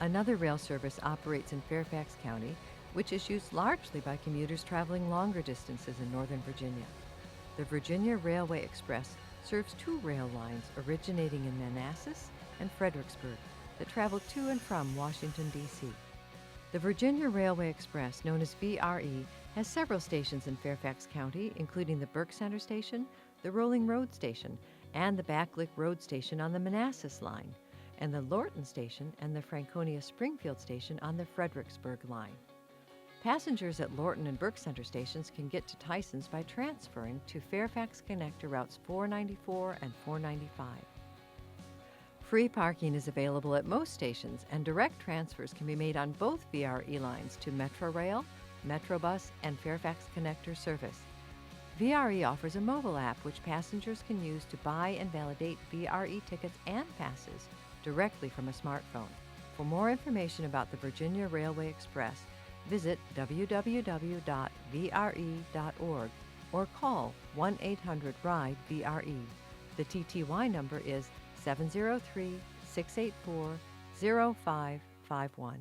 Another rail service operates in Fairfax County, which is used largely by commuters traveling longer distances in Northern Virginia. The Virginia Railway Express serves two rail lines originating in Manassas and Fredericksburg that travel to and from Washington, D.C. The Virginia Railway Express, known as VRE, has several stations in Fairfax County, including the Burke Center Station, the Rolling Road Station, and the Backlick Road Station on the Manassas line, and the Lorton Station and the Franconia-Springfield Station on the Fredericksburg line. Passengers at Lorton and Burke Center stations can get to Tysons by transferring to Fairfax Connector routes 494 and 495. Free parking is available at most stations, and direct transfers can be made on both VRE lines to Metrorail, Metrobus, and Fairfax Connector service. VRE offers a mobile app which passengers can use to buy and validate VRE tickets and passes directly from a smartphone. For more information about the Virginia Railway Express, visit www.vre.org or call 1-800-RIDE-VRE. The TTY number is 703-684-0551.